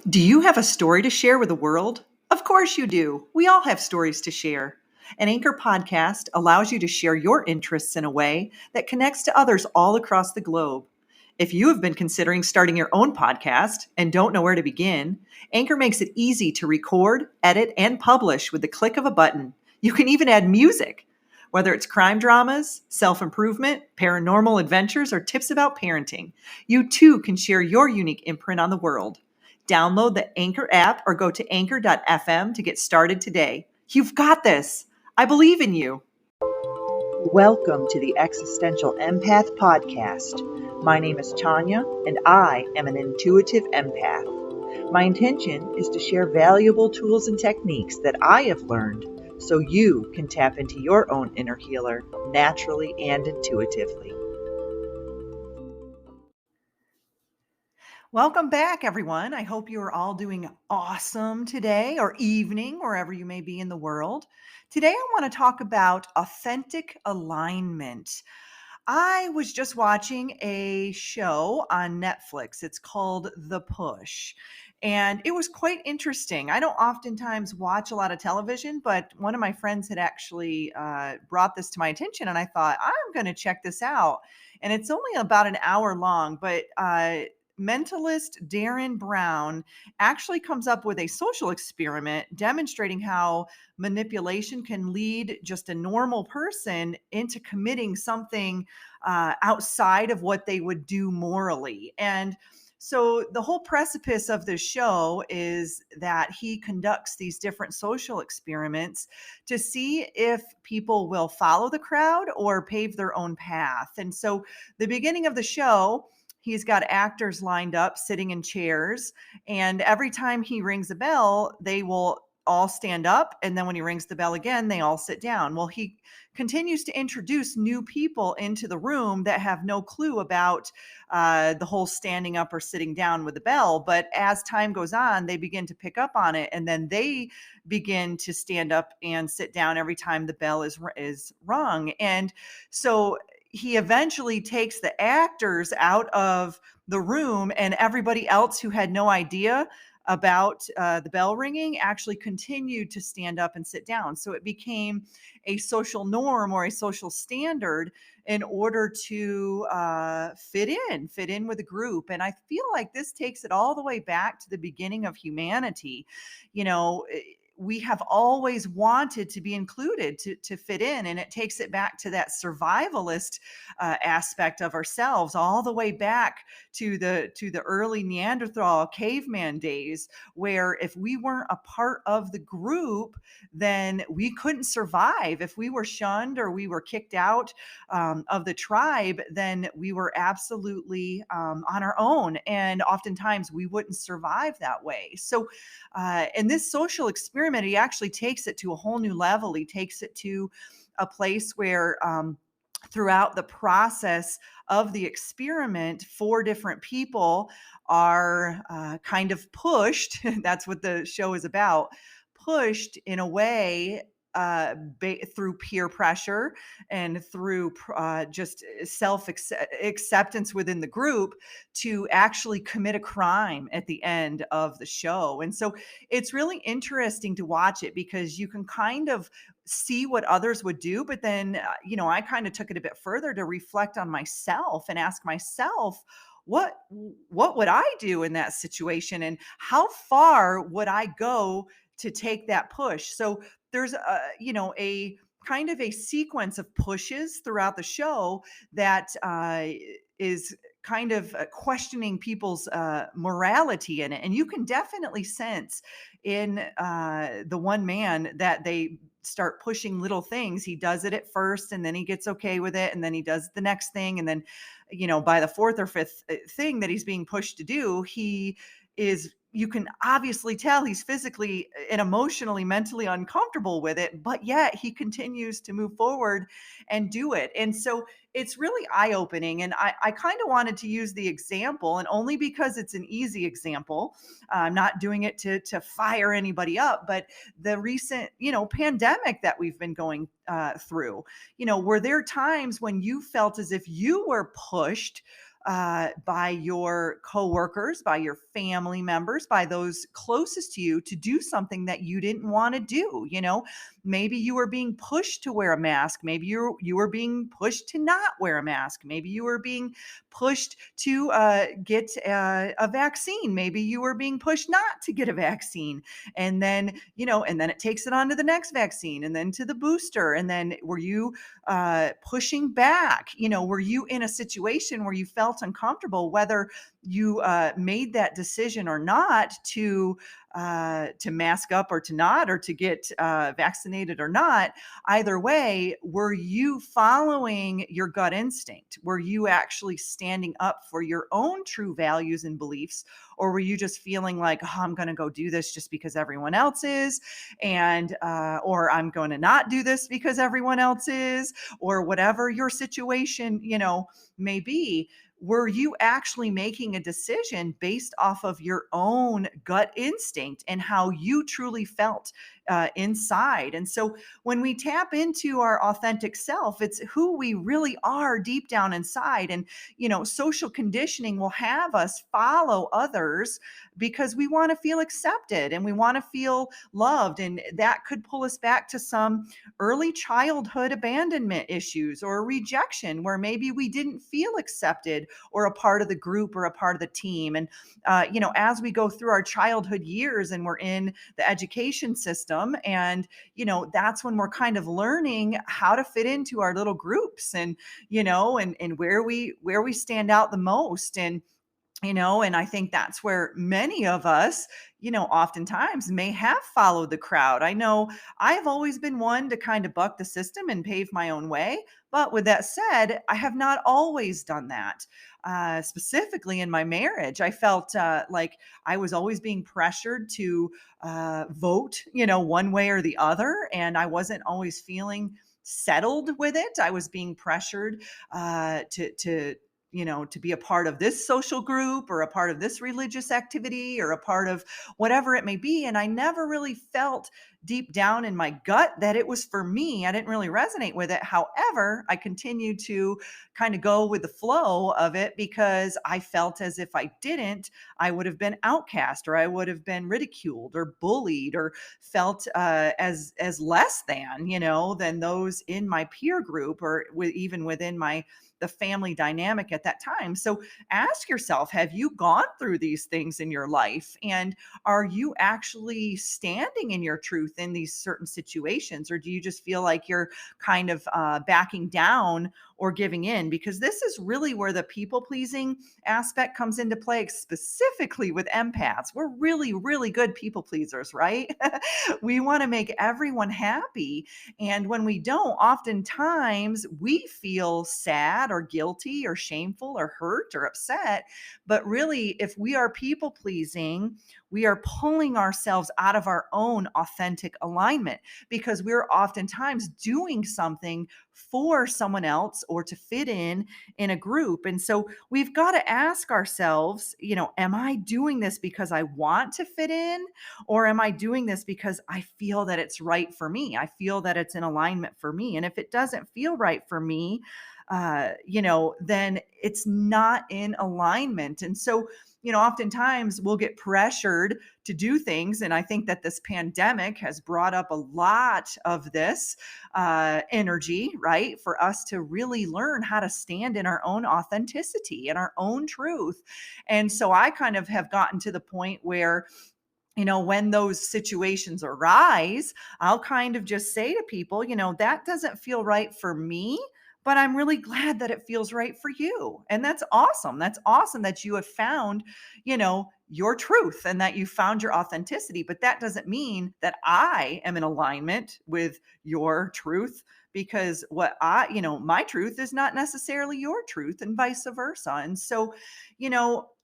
Do you have a story to share with the world? Of course you do. We all have stories to share. An Anchor podcast allows you to share your interests in a way that connects to others all across the globe. If you have been considering starting your own podcast and don't know where to begin, Anchor makes it easy to record, edit, and publish with the click of a button. You can even add music. Whether it's crime dramas, self improvement, paranormal adventures, or tips about parenting, you too can share your unique imprint on the world. Download the Anchor app or go to anchor.fm to get started today. You've got this. I believe in you. Welcome to the Existential Empath Podcast. My name is Tanya, and I am an intuitive empath. My intention is to share valuable tools and techniques that I have learned so you can tap into your own inner healer naturally and intuitively. Welcome back, everyone. I hope you are all doing awesome today or evening, wherever you may be in the world. Today, I want to talk about authentic alignment. I was just watching a show on Netflix. It's called The Push, and it was quite interesting. I don't oftentimes watch a lot of television, but one of my friends had actually brought this to my attention, and I thought, I'm going to check this out. And it's only about an hour long, but mentalist Darren Brown actually comes up with a social experiment demonstrating how manipulation can lead just a normal person into committing something outside of what they would do morally. And so the whole precipice of the show is that he conducts these different social experiments to see if people will follow the crowd or pave their own path. And so the beginning of the show, he's got actors lined up sitting in chairs, and every time he rings a bell, they will all stand up, and then when he rings the bell again, they all sit down. Well, he continues to introduce new people into the room that have no clue about the whole standing up or sitting down with the bell. But as time goes on, they begin to pick up on it, and then they begin to stand up and sit down every time the bell is rung. And so he eventually takes the actors out of the room, and everybody else who had no idea about the bell ringing actually continued to stand up and sit down. So it became a social norm or a social standard in order to fit in with the group. And I feel like this takes it all the way back to the beginning of humanity. You know, we have always wanted to be included, to fit in, and it takes it back to that survivalist aspect of ourselves, all the way back to the early Neanderthal caveman days, where if we weren't a part of the group, then we couldn't survive. If we were shunned or we were kicked out of the tribe, then we were absolutely on our own, and oftentimes we wouldn't survive that way. So in this social experiment, he actually takes it to a whole new level. He takes it to a place where throughout the process of the experiment, 4 different people are kind of pushed. That's what the show is about. Pushed in a way through peer pressure and through just self acceptance within the group to actually commit a crime at the end of the show. And so it's really interesting to watch it because you can kind of see what others would do, but then I kind of took it a bit further to reflect on myself and ask myself, what would I do in that situation, and how far would I go to take that push? So there's a kind of a sequence of pushes throughout the show that is kind of questioning people's morality in it. And you can definitely sense in the one man that they start pushing little things. He does it at first, and then he gets okay with it, and then he does the next thing, and then by the 4th or 5th thing that he's being pushed to do, you can obviously tell he's physically and emotionally, mentally uncomfortable with it, but yet he continues to move forward and do it. And so it's really eye-opening. And I kind of wanted to use the example, and only because it's an easy example. I'm not doing it to fire anybody up, but the recent, pandemic that we've been going through, were there times when you felt as if you were pushed by your coworkers, by your family members, by those closest to you to do something that you didn't want to do. Maybe you were being pushed to wear a mask. Maybe you were being pushed to not wear a mask. Maybe you were being pushed to get a vaccine. Maybe you were being pushed not to get a vaccine, and then it takes it on to the next vaccine, and then to the booster, and then were you pushing back? Were you in a situation where you felt uncomfortable, whether you made that decision or not to mask up or to not, or to get vaccinated or not? Either way, were you following your gut instinct? Were you actually standing up for your own true values and beliefs? Or were you just feeling like, oh, I'm going to go do this just because everyone else is, or I'm going to not do this because everyone else is, or whatever your situation, may be? Were you actually making a decision based off of your own gut instinct and how you truly felt inside? And so when we tap into our authentic self, it's who we really are deep down inside. And, social conditioning will have us follow others because we want to feel accepted and we want to feel loved. And that could pull us back to some early childhood abandonment issues or rejection, where maybe we didn't feel accepted or a part of the group or a part of the team. And, as we go through our childhood years and we're in the education system, and, that's when we're kind of learning how to fit into our little groups, and, and where we stand out the most. And I think that's where many of us, oftentimes may have followed the crowd. I know I've always been one to kind of buck the system and pave my own way. But with that said, I have not always done that. Specifically in my marriage, I felt like I was always being pressured to vote, one way or the other. And I wasn't always feeling settled with it. I was being pressured to be a part of this social group or a part of this religious activity or a part of whatever it may be. And I never really felt deep down in my gut that it was for me. I didn't really resonate with it. However, I continued to kind of go with the flow of it because I felt as if I didn't, I would have been outcast, or I would have been ridiculed or bullied, or felt as less than those in my peer group, or even within the family dynamic at that time. So ask yourself, have you gone through these things in your life? And are you actually standing in your truth in these certain situations? Or do you just feel like you're kind of backing down or giving in? Because this is really where the people pleasing aspect comes into play, specifically with empaths. We're really, really good people pleasers, right? We want to make everyone happy. And when we don't, oftentimes we feel sad or guilty or shameful or hurt or upset. But really, if we are people pleasing, we are pulling ourselves out of our own authentic alignment, because we're oftentimes doing something for someone else or to fit in a group. And so we've got to ask ourselves, am I doing this because I want to fit in, or am I doing this because I feel that it's right for me? I feel that it's in alignment for me. And if it doesn't feel right for me, then it's not in alignment. And so, oftentimes we'll get pressured to do things. And I think that this pandemic has brought up a lot of this energy, right? For us to really learn how to stand in our own authenticity and our own truth. And so I kind of have gotten to the point where, when those situations arise, I'll kind of just say to people, that doesn't feel right for me, but I'm really glad that it feels right for you. And that's awesome. That's awesome that you have found, your truth, and that you found your authenticity. But that doesn't mean that I am in alignment with your truth, because my truth is not necessarily your truth, and vice versa. And so,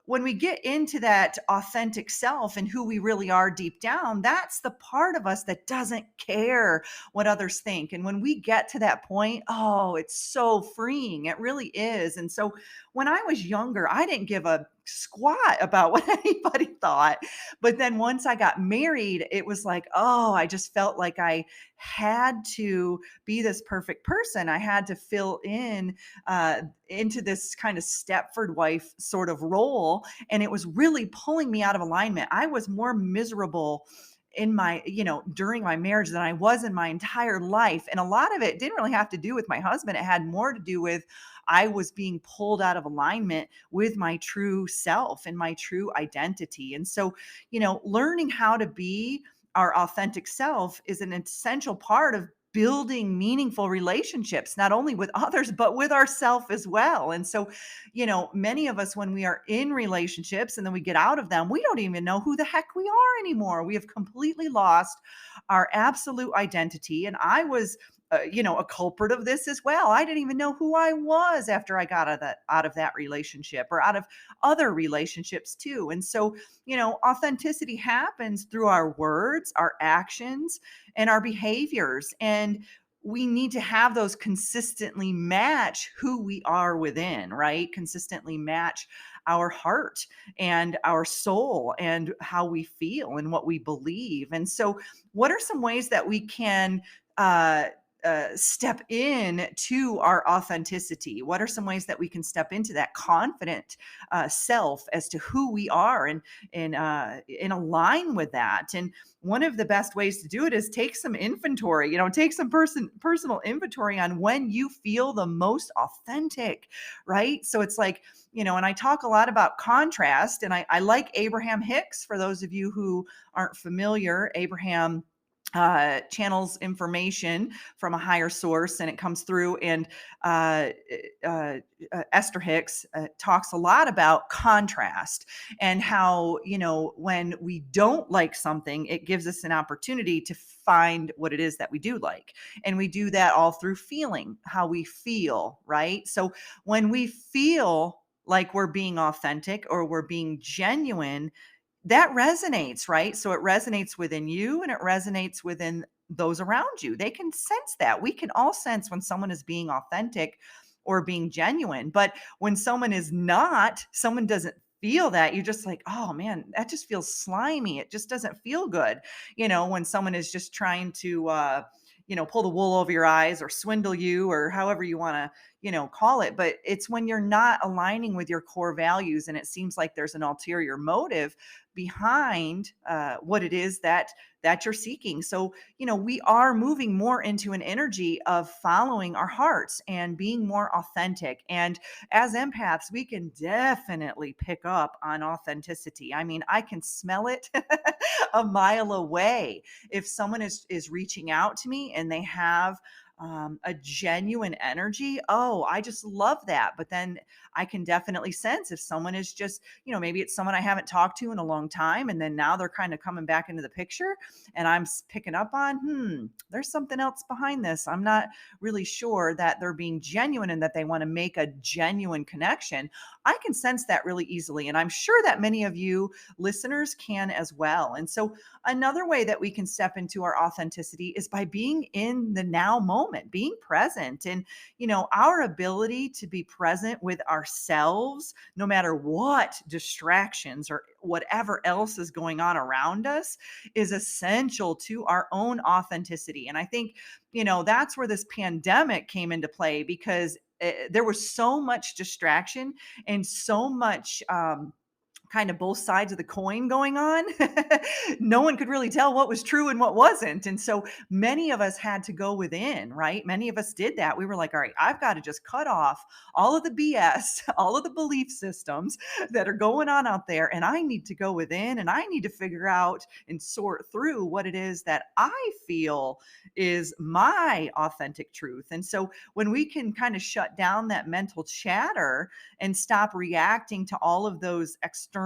when we get into that authentic self and who we really are deep down, that's the part of us that doesn't care what others think. And when we get to that point, oh, it's so freeing. It really is. And so when I was younger, I didn't give a squat about what anybody thought. But then once I got married, it was like, oh, I just felt like I had to be this perfect person. I had to fill in into this kind of Stepford wife sort of role. And it was really pulling me out of alignment. I was more miserable in my, during my marriage than I was in my entire life. And a lot of it didn't really have to do with my husband. It had more to do with I was being pulled out of alignment with my true self and my true identity. And so, learning how to be our authentic self is an essential part of building meaningful relationships, not only with others, but with ourself as well. And so, many of us, when we are in relationships and then we get out of them, we don't even know who the heck we are anymore. We have completely lost our absolute identity. And I was, a culprit of this as well. I didn't even know who I was after I got out of that relationship or out of other relationships too. And so, authenticity happens through our words, our actions, and our behaviors. And we need to have those consistently match who we are within, right? Consistently match our heart and our soul and how we feel and what we believe. And so, what are some ways that we can uh, step in to our authenticity? What are some ways that we can step into that confident self as to who we are and align with that? And one of the best ways to do it is take some inventory. Take some personal inventory on when you feel the most authentic, right? So it's like, and I talk a lot about contrast, and I like Abraham Hicks. For those of you who aren't familiar, Abraham channels information from a higher source, and it comes through. And uh, uh, Esther Hicks talks a lot about contrast and how, when we don't like something, it gives us an opportunity to find what it is that we do like. And we do that all through feeling how we feel, right? So when we feel like we're being authentic or we're being genuine, that resonates, right? So it resonates within you and it resonates within those around you. They can sense that. We can all sense when someone is being authentic or being genuine. But when someone is not, someone doesn't feel that, you're just like, oh man, that just feels slimy. It just doesn't feel good. When someone is just trying to, pull the wool over your eyes or swindle you or however you want to, call it. But it's when you're not aligning with your core values and it seems like there's an ulterior motive behind what it is that you're seeking. So, we are moving more into an energy of following our hearts and being more authentic. And as empaths, we can definitely pick up on authenticity. I mean, I can smell it a mile away. If someone is reaching out to me and they have a genuine energy. Oh, I just love that. But then I can definitely sense if someone is just, maybe it's someone I haven't talked to in a long time. And then now they're kind of coming back into the picture and I'm picking up on, there's something else behind this. I'm not really sure that they're being genuine and that they want to make a genuine connection. I can sense that really easily. And I'm sure that many of you listeners can as well. And so another way that we can step into our authenticity is by being in the now moment, being present. And, our ability to be present with ourselves, no matter what distractions or whatever else is going on around us, is essential to our own authenticity. And I think, that's where this pandemic came into play because there was so much distraction and so much kind of both sides of the coin going on. No one could really tell what was true and what wasn't. And so many of us had to go within, right? Many of us did that. We were like, all right, I've got to just cut off all of the BS, all of the belief systems that are going on out there. And I need to go within and I need to figure out and sort through what it is that I feel is my authentic truth. And so when we can kind of shut down that mental chatter and stop reacting to all of those external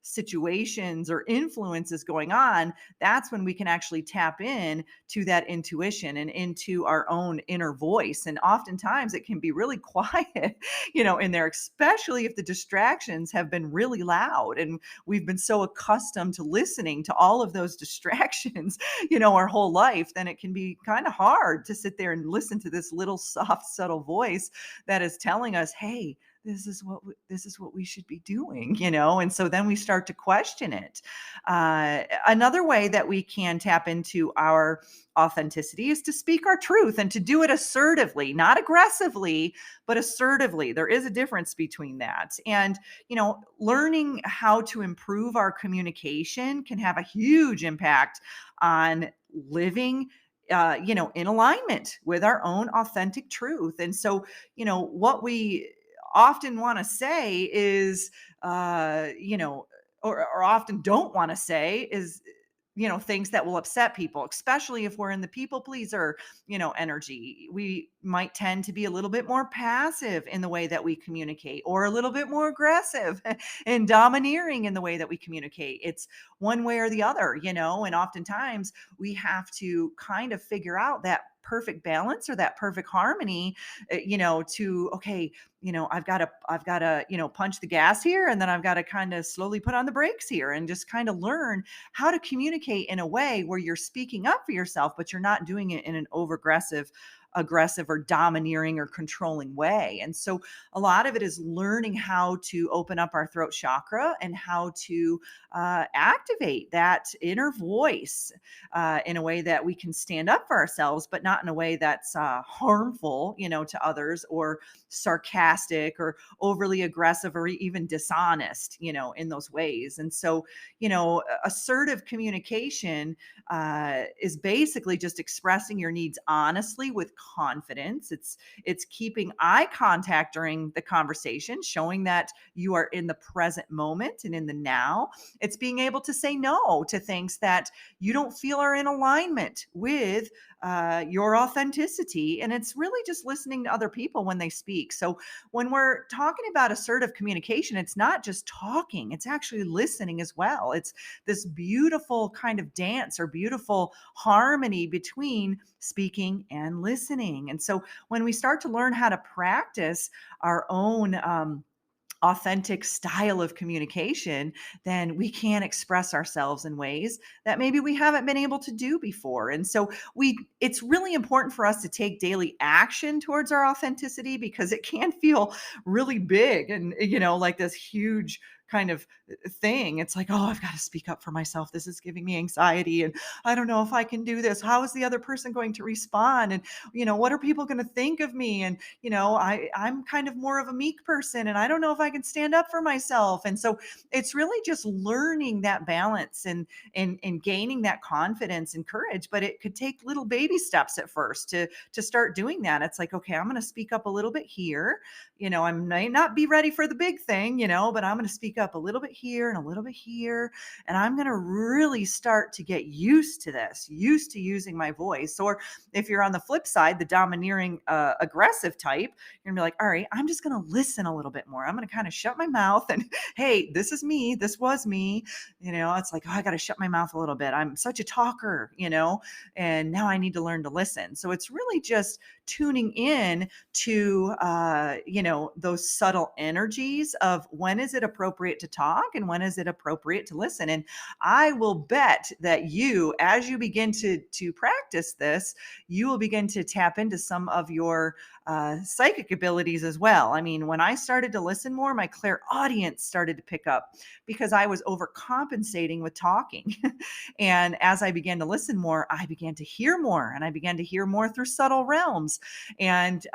situations or influences going on, that's when we can actually tap in to that intuition and into our own inner voice. And oftentimes it can be really quiet, in there, especially if the distractions have been really loud and we've been so accustomed to listening to all of those distractions, our whole life, then it can be kind of hard to sit there and listen to this little soft, subtle voice that is telling us, hey, this is what we should be doing, you know? And so then we start to question it. Another way that we can tap into our authenticity is to speak our truth and to do it assertively, not aggressively, but assertively. There is a difference between that. And, learning how to improve our communication can have a huge impact on living in alignment with our own authentic truth. And so, what we often want to say is, or often don't want to say is, things that will upset people, especially if we're in the people pleaser, energy. We might tend to be a little bit more passive in the way that we communicate, or a little bit more aggressive and domineering in the way that we communicate. It's one way or the other, and oftentimes we have to kind of figure out that perfect balance or that perfect harmony, to, okay, I've got to, punch the gas here, and then I've got to kind of slowly put on the brakes here and just kind of learn how to communicate in a way where you're speaking up for yourself, but you're not doing it in an aggressive or domineering or controlling way. And so a lot of it is learning how to open up our throat chakra and how to activate that inner voice in a way that we can stand up for ourselves, but not in a way that's harmful, to others, or sarcastic or overly aggressive or even dishonest, in those ways. And so, assertive communication is basically just expressing your needs honestly with confidence. It's keeping eye contact during the conversation, showing that you are in the present moment and in the now. It's being able to say no to things that you don't feel are in alignment with your authenticity. And it's really just listening to other people when they speak. So when we're talking about assertive communication, it's not just talking, it's actually listening as well. It's this beautiful kind of dance or beautiful harmony between speaking and listening. And so when we start to learn how to practice our own, authentic style of communication, then we can express ourselves in ways that maybe we haven't been able to do before. And so it's really important for us to take daily action towards our authenticity, because it can feel really big and, like this huge kind of thing. It's like, oh, I've got to speak up for myself. This is giving me anxiety. And I don't know if I can do this. How is the other person going to respond? And, what are people going to think of me? And, I'm kind of more of a meek person, and I don't know if I can stand up for myself. And so it's really just learning that balance and gaining that confidence and courage. But it could take little baby steps at first to start doing that. It's like, okay, I'm going to speak up a little bit here. I might not be ready for the big thing, but I'm going to speak up a little bit here and a little bit here. And I'm going to really start to get used to this, used to using my voice. Or if you're on the flip side, the domineering, aggressive type, you're gonna be like, all right, I'm just going to listen a little bit more. I'm going to kind of shut my mouth and, hey, this is me. This was me. It's like, oh, I got to shut my mouth a little bit. I'm such a talker, and now I need to learn to listen. So it's really just tuning in to, those subtle energies of when is it appropriate to talk and when is it appropriate to listen. And I will bet that you, as you begin to practice this, you will begin to tap into some of your psychic abilities as well. I mean, when I started to listen more, my clairaudience started to pick up because I was overcompensating with talking. And as I began to listen more, I began to hear more, and I began to hear more through subtle realms and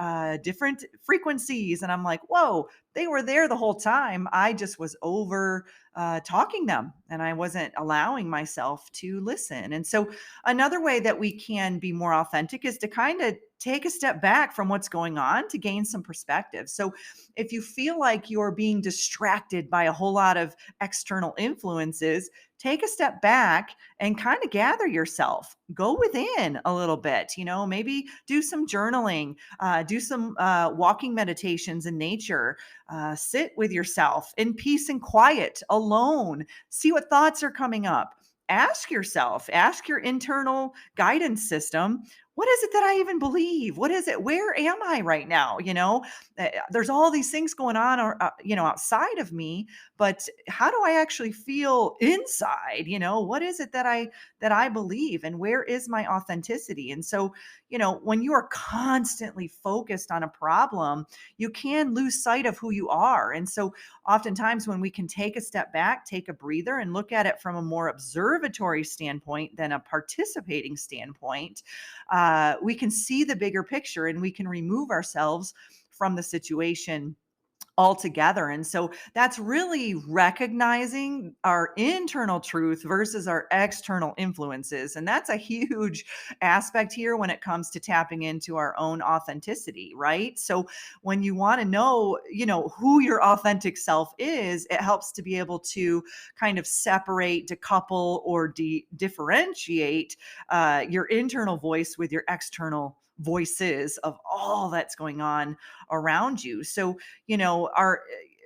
different frequencies. And I'm like, whoa, they were there the whole time. I just was over talking them, and I wasn't allowing myself to listen. And so, another way that we can be more authentic is to kind of take a step back from what's going on to gain some perspective. So, if you feel like you're being distracted by a whole lot of external influences, take a step back and kind of gather yourself. Go within a little bit, maybe do some journaling, do some walking meditations in nature, sit with yourself in peace and quiet, alone, see what thoughts are coming up. Ask yourself, ask your internal guidance system, what is it that I even believe? What is it? Where am I right now? There's all these things going on, or outside of me, but how do I actually feel inside? What is it that I believe, and where is my authenticity? And so, when you are constantly focused on a problem, you can lose sight of who you are. And so, oftentimes, when we can take a step back, take a breather, and look at it from a more observatory standpoint than a participating standpoint, we can see the bigger picture and we can remove ourselves from the situation altogether. And so that's really recognizing our internal truth versus our external influences. And that's a huge aspect here when it comes to tapping into our own authenticity, right? So when you want to know, who your authentic self is, it helps to be able to kind of separate, decouple, or differentiate your internal voice with your external voices of all that's going on around you. So our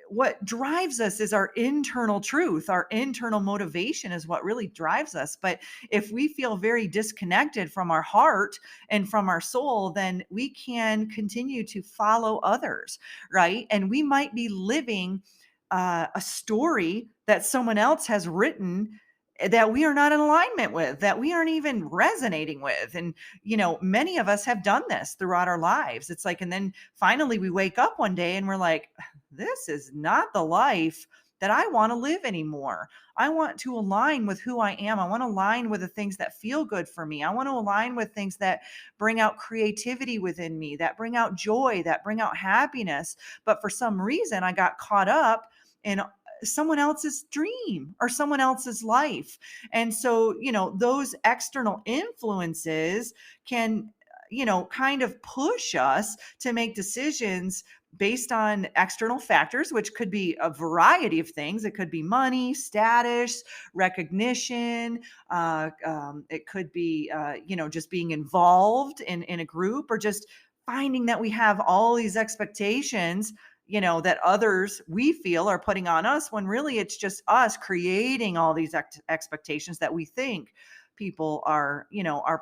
what drives us is our internal truth, our internal motivation is what really drives us. But if we feel very disconnected from our heart and from our soul, then we can continue to follow others, right? And we might be living a story that someone else has written, that we are not in alignment with, that we aren't even resonating with. And many of us have done this throughout our lives. It's like, and then finally we wake up one day and we're like, this is not the life that I want to live anymore. I want to align with who I am. I want to align with the things that feel good for me. I want to align with things that bring out creativity within me, that bring out joy, that bring out happiness. But for some reason, I got caught up in someone else's dream or someone else's life. And so, those external influences can, kind of push us to make decisions based on external factors, which could be a variety of things. It could be money, status, recognition. It could be, just being involved in a group, or just finding that we have all these expectations, that others we feel are putting on us, when really it's just us creating all these expectations that we think people are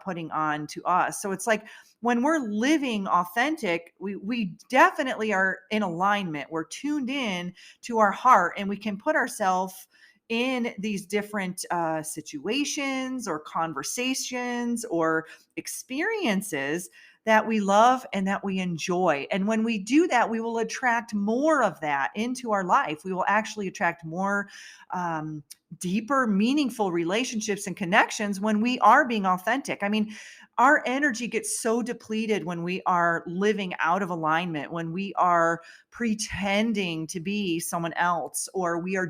putting on to us. So it's like, when we're living authentic, we definitely are in alignment. We're tuned in to our heart, and we can put ourselves in these different situations or conversations or experiences that we love and that we enjoy. And when we do that, we will attract more of that into our life. We will actually attract more um, deeper, meaningful relationships and connections when we are being authentic. I mean, our energy gets so depleted when we are living out of alignment, when we are pretending to be someone else, or we are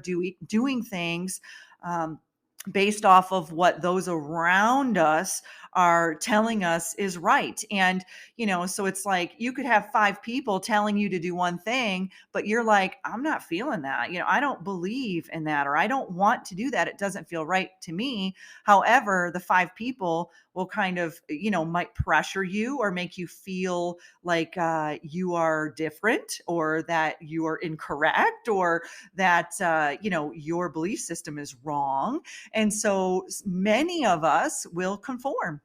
doing things. Um, Based off of what those around us are telling us is right. And, so it's like, you could have five people telling you to do one thing, but you're like, I'm not feeling that. I don't believe in that, or I don't want to do that. It doesn't feel right to me. However, the five people will kind of, might pressure you or make you feel like you are different, or that you are incorrect, or that, your belief system is wrong. And so many of us will conform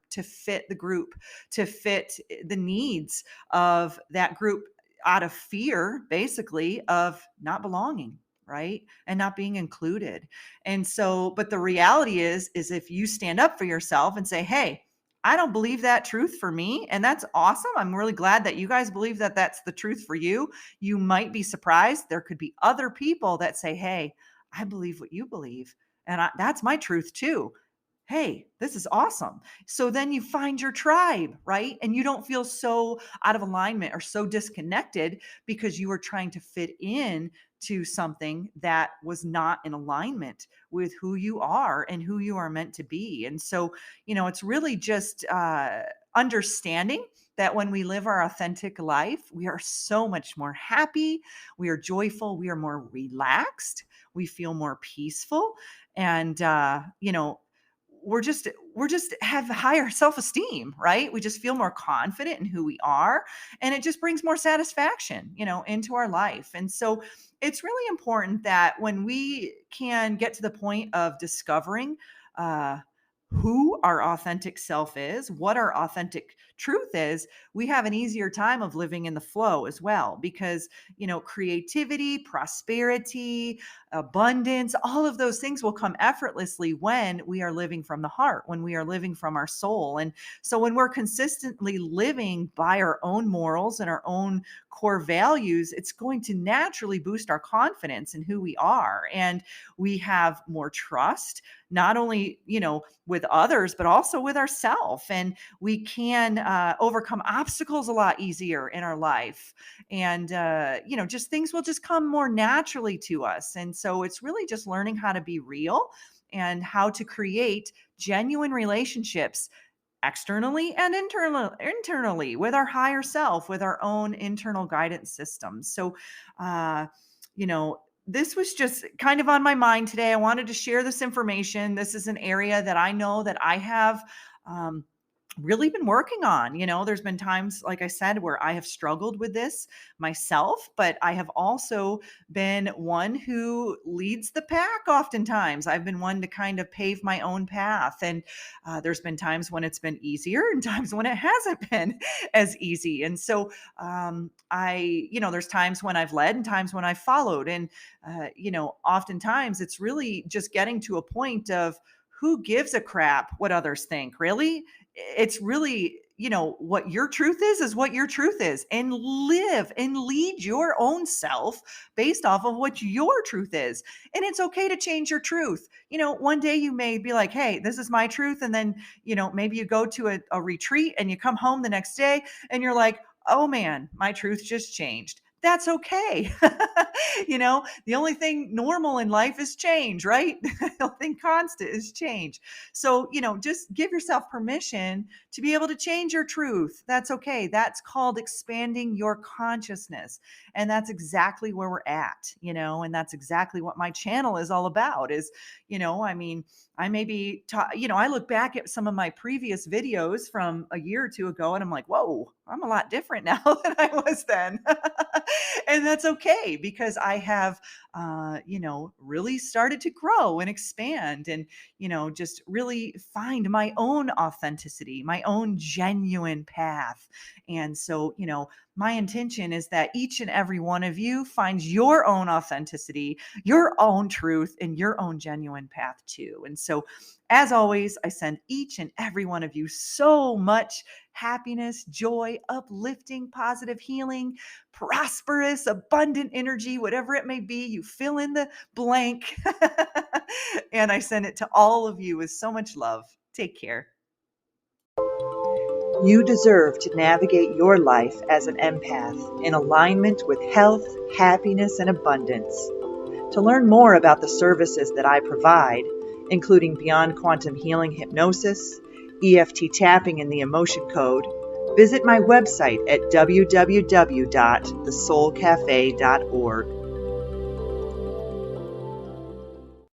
to fit the group, to fit the needs of that group, out of fear, basically, of not belonging, right? And not being included. And so, but the reality is if you stand up for yourself and say, hey, I don't believe that truth for me. And that's awesome. I'm really glad that you guys believe that that's the truth for you. You might be surprised. There could be other people that say, hey, I believe what you believe. And that's my truth too. Hey, this is awesome. So then you find your tribe, right? And you don't feel so out of alignment or so disconnected because you were trying to fit in to something that was not in alignment with who you are and who you are meant to be. And so, it's really just understanding that when we live our authentic life, we are so much more happy, we are joyful, we are more relaxed, we feel more peaceful, and we're just have higher self-esteem, right? We just feel more confident in who we are, and it just brings more satisfaction, into our life. And so it's really important that when we can get to the point of discovering uh who our authentic self is, what our authentic truth is, we have an easier time of living in the flow as well. Because, creativity, prosperity, abundance, all of those things will come effortlessly when we are living from the heart, when we are living from our soul. And so when we're consistently living by our own morals and our own core values, it's going to naturally boost our confidence in who we are. And we have more trust, not only, with others, but also with ourselves. And we can overcome obstacles a lot easier in our life. And, just things will just come more naturally to us. And so it's really just learning how to be real and how to create genuine relationships externally and internally with our higher self, with our own internal guidance systems. So, uh, you know, this was just kind of on my mind today. I wanted to share this information. This is an area that I know that I have um, really been working on. There's been times, like I said, where I have struggled with this myself, but I have also been one who leads the pack. Oftentimes I've been one to kind of pave my own path. And there's been times when it's been easier and times when it hasn't been as easy. And so there's times when I've led and times when I've followed. And oftentimes it's really just getting to a point of, who gives a crap what others think, really? It's really, what your truth is what your truth is, and live and lead your own self based off of what your truth is. And it's okay to change your truth. One day you may be like, hey, this is my truth. And then, maybe you go to a retreat and you come home the next day and you're like, oh man, my truth just changed. That's okay. The only thing normal in life is change, right? The only thing constant is change. So, just give yourself permission to be able to change your truth. That's okay. That's called expanding your consciousness. And that's exactly where we're at, and that's exactly what my channel is all about is, I may be, I look back at some of my previous videos from a year or two ago and I'm like, whoa, I'm a lot different now than I was then. And that's okay because I have, really started to grow and expand and, just really find my own authenticity, my own genuine path. And so, my intention is that each and every one of you finds your own authenticity, your own truth, and your own genuine path too. And so, as always, I send each and every one of you so much happiness, joy, uplifting, positive healing, prosperous, abundant energy, whatever it may be. You fill in the blank. And I send it to all of you with so much love. Take care. You deserve to navigate your life as an empath in alignment with health, happiness, and abundance. To learn more about the services that I provide, including Beyond Quantum Healing Hypnosis, EFT tapping, and the Emotion Code, visit my website at www.thesoulcafe.org.